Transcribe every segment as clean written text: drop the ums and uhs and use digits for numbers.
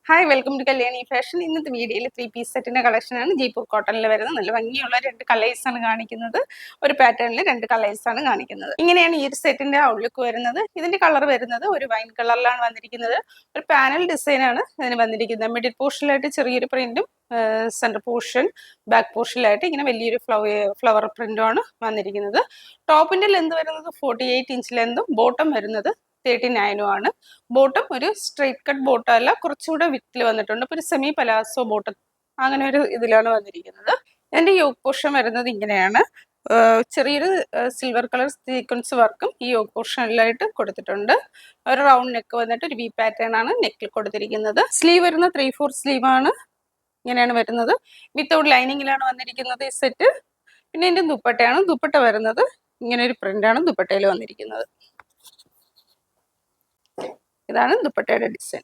Hi welcome to Kalyani fashion. ഇന്നത്തെ വീഡിയോയിൽ 3 piece സെറ്റിന്റെ കളക്ഷനാണ്. ജയ്പൂർ കോട്ടണിൽ വരുന്നത് നല്ല ഭംഗിയുള്ള 2 കളേഴ്സാണ് കാണിക്കുന്നത്. ഒരു പാറ്റേണിൽ 2 കളേഴ്സാണ് കാണിക്കുന്നത്. ഇങ്ങനെയാണ് ഈ ഒരു സെറ്റിന്റെ ഔട്ട്ലുക്ക് വരുന്നത്. ഇതിന്റെ കളർ വരുന്നത് ഒരു വൈൻ കളറിലാണ് വന്നിരിക്കുന്നത്. ഒരു പാനൽ ഡിസൈനാണ് ഇതിന് വന്നിരിക്കുന്നത്. മിഡിൽ പോർഷനിലായിട്ട് ചെറിയൊരു പ്രിന്റും സെൻറ്റർ പോർഷൻ ബാക്ക് പോർഷനിലായിട്ട് ഇങ്ങനെ വലിയൊരു ഫ്ലവർ പ്രിന്റുമാണ് വന്നിരിക്കുന്നത്. ടോപ്പിന്റെ ലെന്ത് വരുന്നത് 48 ഇഞ്ച് ലെന്തും ബോട്ടം വരുന്നത് 39 ആണ്. ബോട്ടം ഒരു സ്ട്രെയിറ്റ് കട്ട് ബോട്ടം അല്ല, കുറച്ചുകൂടെ വിത്തിൽ വന്നിട്ടുണ്ട്. അപ്പോൾ ഒരു സെമി പലാസോ ബോട്ടം അങ്ങനെ ഒരു ഇതിലാണ് വന്നിരിക്കുന്നത്. എൻ്റെ യോക്ക് പോർഷൻ വരുന്നത് ഇങ്ങനെയാണ്. ചെറിയൊരു സിൽവർ കളർ സീക്വൻസ് വർക്കും ഈ യോക്ക് പോർഷനിലായിട്ട് കൊടുത്തിട്ടുണ്ട്. ഒരു റൗണ്ട് നെക്ക് വന്നിട്ട് ഒരു വി പാറ്റേൺ ആണ് നെക്കിൽ കൊടുത്തിരിക്കുന്നത്. സ്ലീവ് വരുന്ന 3/4 സ്ലീവ് ആണ്. ഇങ്ങനെയാണ് വരുന്നത്. വിത്തൗട്ട് ലൈനിങ്ങിലാണ് വന്നിരിക്കുന്നത് ഈ സെറ്റ്. പിന്നെ ഇതിൻ്റെ ദുപ്പട്ടയാണ്. ദുപ്പട്ട വരുന്നത് ഇങ്ങനെ ഒരു പ്രിന്റാണ് ദുപ്പട്ടയിൽ വന്നിരിക്കുന്നത്. ഇതാണ് ദുപ്പട്ടയുടെ ഡിസൈൻ.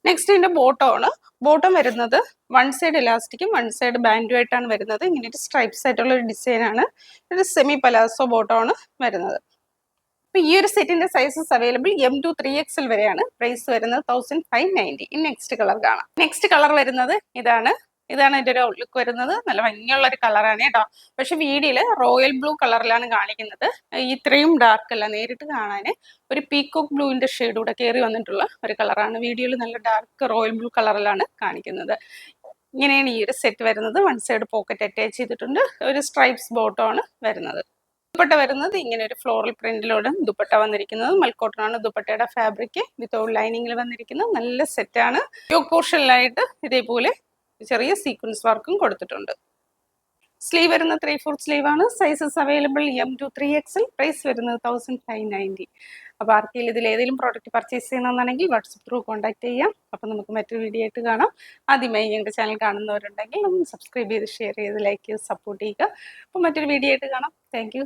നെക്സ്റ്റ് ഇതിന്റെ ബോട്ടമാണ്. ബോട്ടം വരുന്നത് വൺ സൈഡ് ഇലാസ്റ്റിക്കും വൺ സൈഡ് ബാൻഡും ആയിട്ടാണ് വരുന്നത്. ഇങ്ങനെ ഒരു സ്ട്രൈപ്സ് ആയിട്ടുള്ള ഒരു ഡിസൈനാണ്. ഒരു സെമി പലാസോ ബോട്ടമാണ് വരുന്നത്. അപ്പൊ ഈ ഒരു സെറ്റിന്റെ sizes available M to 3XL വരെയാണ്. പ്രൈസ് വരുന്നത് 1590. ഇനി നെക്സ്റ്റ് കളർ കാണാം. നെക്സ്റ്റ് കളർ വരുന്നത് ഇതാണ് ഇതിന്റെ ഒരു ഔട്ട്ലുക്ക് വരുന്നത്. നല്ല ഭംഗിയുള്ള ഒരു കളറാണ് കേട്ടോ. പക്ഷെ വീഡിയോയില് റോയൽ ബ്ലൂ കളറിലാണ് കാണിക്കുന്നത്. ഇത്രയും ഡാർക്ക് അല്ല, നേരിട്ട് കാണാൻ ഒരു പീക്കോക്ക് ബ്ലൂവിന്റെ ഷെയ്ഡ് കൂടെ കയറി വന്നിട്ടുള്ള ഒരു കളറാണ്. വീഡിയോയിൽ നല്ല ഡാർക്ക് റോയൽ ബ്ലൂ കളറിലാണ് കാണിക്കുന്നത്. ഇങ്ങനെയാണ് ഈ ഒരു സെറ്റ് വരുന്നത്. വൺ സൈഡ് പോക്കറ്റ് അറ്റാച്ച് ചെയ്തിട്ടുണ്ട്. ഒരു സ്ട്രൈപ്സ് ബോട്ടമാണ് വരുന്നത്. ദുപ്പട്ട വരുന്നത് ഇങ്ങനെ ഒരു ഫ്ലോറൽ പ്രിന്റിലൂടെ ദുപ്പട്ട വന്നിരിക്കുന്നത്. മൽക്കോട്ടനാണ് ദുപ്പട്ടയുടെ ഫാബ്രിക്. വിത്തൗട്ട് ലൈനിങ്ങിൽ വന്നിരിക്കുന്നത് നല്ല സെറ്റാണ്. യോക്ക് പോർഷനിലായിട്ട് ഇതേപോലെ ചെറിയ സീക്വൻസ് വർക്കും കൊടുത്തിട്ടുണ്ട്. സ്ലീവ് വരുന്ന 3/4 സ്ലീവ് ആണ്. Sizes available M to 3XL. Price വരുന്നത് 1590. അപ്പോൾ ആർക്കെങ്കിലും ഇതിൽ ഏതെങ്കിലും പ്രോഡക്റ്റ് പർച്ചേസ് ചെയ്യണമെന്നാണെങ്കിൽ വാട്സപ്പ് ത്രൂ കോൺടാക്ട് ചെയ്യാം. അപ്പോൾ നമുക്ക് മറ്റൊരു വീഡിയോ ആയിട്ട് കാണാം. ആദ്യമായി ഞങ്ങളുടെ ചാനൽ കാണുന്നവരുണ്ടെങ്കിൽ ഒന്ന് സബ്സ്ക്രൈബ് ചെയ്ത് ഷെയർ ചെയ്ത് ലൈക്ക് ചെയ്ത് സപ്പോർട്ട് ചെയ്യുക. അപ്പോൾ മറ്റൊരു വീഡിയോ ആയിട്ട് കാണാം. താങ്ക്